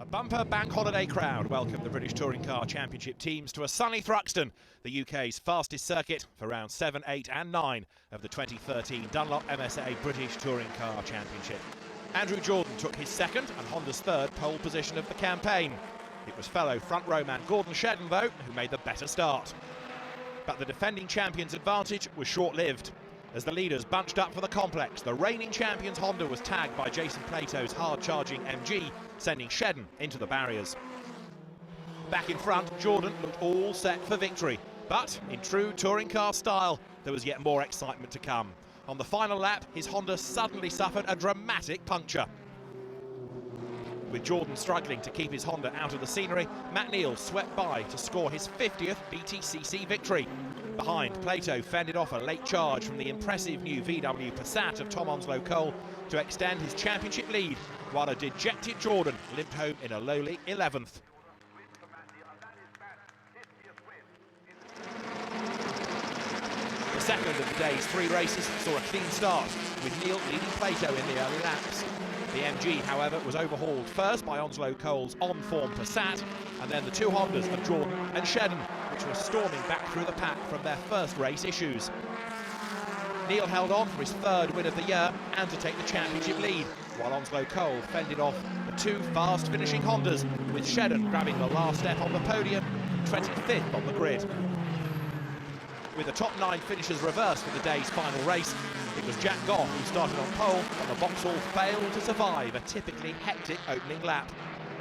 A bumper bank holiday crowd welcomed the British Touring Car Championship teams to a sunny Thruxton, the UK's fastest circuit for rounds 7, 8 and 9 of the 2013 Dunlop MSA British Touring Car Championship. Andrew Jordan took his second and Honda's third pole position of the campaign. It was fellow front row man Gordon Shedden, though, who made the better start. But the defending champion's advantage was short-lived. As the leaders bunched up for the complex, the reigning champions Honda was tagged by Jason Plato's hard-charging MG, sending Shedden into the barriers. Back in front, Jordan looked all set for victory. But in true touring car style, there was yet more excitement to come. On the final lap, his Honda suddenly suffered a dramatic puncture. With Jordan struggling to keep his Honda out of the scenery, Matt Neal swept by to score his 50th BTCC victory. Behind, Plato fended off a late charge from the impressive new VW Passat of Tom Onslow-Cole to extend his championship lead, while a dejected Jordan limped home in a lowly 11th. The second of the day's three races saw a clean start, with Neal leading Plato in the early laps. The MG, however, was overhauled first by Onslow-Cole's on-form Passat, and then the two Hondas of Jordan and Shedden, which were storming back through the pack from their first race issues. Neal held on for his third win of the year and to take the championship lead, while Onslow-Cole fended off the two fast-finishing Hondas, with Shedden grabbing the last step on the podium, 25th on the grid. With the top 9 finishers reversed for the day's final race, it was Jack Goff who started on pole, but the Vauxhall failed to survive a typically hectic opening lap.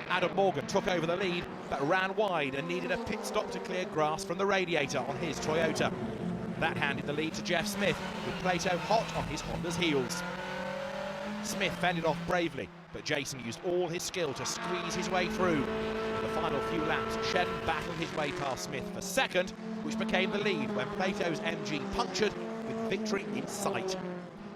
Adam Morgan took over the lead, but ran wide and needed a pit stop to clear grass from the radiator on his Toyota. That handed the lead to Jeff Smith, with Plato hot on his Honda's heels. Smith fended off bravely, but Jason used all his skill to squeeze his way through. In the final few laps, Shedden battled his way past Smith for second, which became the lead when Plato's MG punctured, with victory in sight.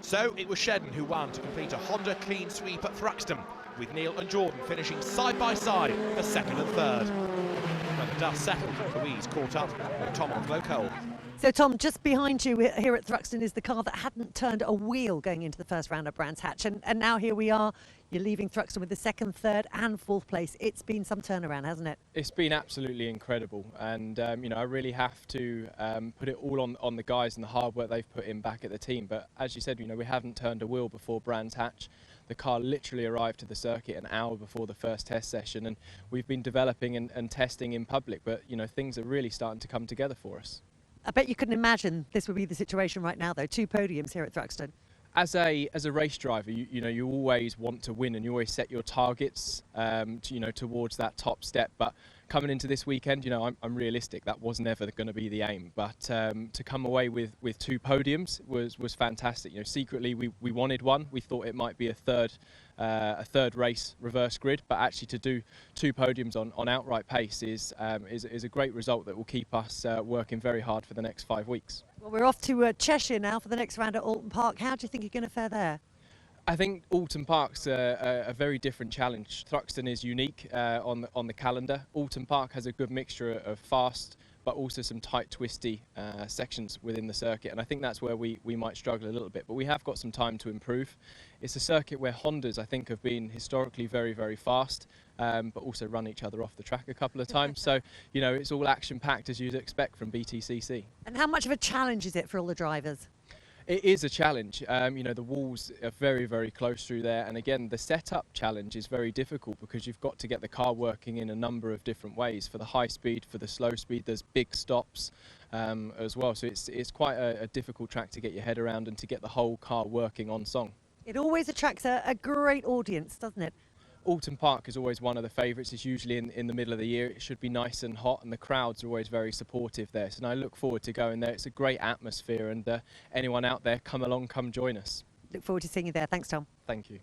So it was Shedden who won to complete a Honda clean sweep at Thruxton, with Neal and Jordan finishing side by side for second and third. When the dust settled, Louise caught up with Tom Onslow-Cole. So Tom, just behind you here at Thruxton is the car that hadn't turned a wheel going into the first round of Brands Hatch, and now here we are. You're leaving Thruxton with the second, third and fourth place. It's been some turnaround, hasn't it? It's been absolutely incredible, and you know, I really have to put it all on the guys and the hard work they've put in back at the team. But as you said, you know, we haven't turned a wheel before Brands Hatch. The car literally arrived to the circuit an hour before the first test session, and we've been developing and testing in public, but you know, things are really starting to come together for us. I bet you couldn't imagine this would be the situation right now, though. 2 podiums here at Thruxton. As a race driver, you know, you always want to win, and you always set your targets, towards that top step. But coming into this weekend, you know, I'm realistic. That was never going to be the aim. But to come away with 2 podiums was fantastic. You know, secretly we wanted one. We thought it might be a third race reverse grid, but actually to do 2 podiums on outright pace is a great result that will keep us working very hard for the next 5 weeks. Well, we're off to Cheshire now for the next round at Alton Park. How do you think you're going to fare there? I think Alton Park's a very different challenge. Thruxton is unique on the calendar. Alton Park has a good mixture of fast but also some tight, twisty sections within the circuit, and I think that's where we might struggle a little bit, but we have got some time to improve. It's a circuit where Hondas, I think, have been historically very, very fast, but also run each other off the track a couple of times. So, you know, it's all action-packed as you'd expect from BTCC. And how much of a challenge is it for all the drivers? It is a challenge. You know, the walls are very, very close through there, and again, the setup challenge is very difficult because you've got to get the car working in a number of different ways. For the high speed, for the slow speed, there's big stops as well. So it's quite a difficult track to get your head around and to get the whole car working on song. It always attracts a great audience, doesn't it? Alton Park is always one of the favourites. It's usually in the middle of the year. It should be nice and hot, and the crowds are always very supportive there. So I look forward to going there. It's a great atmosphere, and anyone out there, come along, come join us. Look forward to seeing you there. Thanks, Tom. Thank you.